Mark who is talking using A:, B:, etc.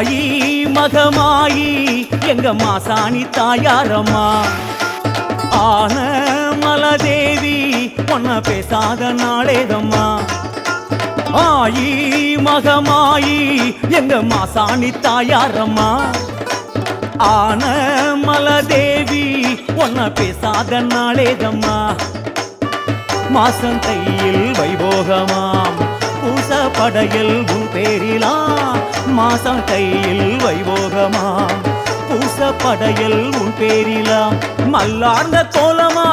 A: ஆயி மகமாயி எங்க மாசாணி தாயாரம்மா. ஆன மலதேவி பொன்ன பேசாத நாளேதம்மா. ஆயி மகமாயி எங்க மாசாணி தாயாரம்மா. ஆன மலதேவி பொன்ன பேசாத நாளேதம்மா. மாசம் கையில் வைபோகமாம் பூச படையில் உன் பேரிலாம். மாசம் கையில் வைபோகமாம் பூச படையில் உன் பேரிலாம். மல்லார்ந்த கோலமா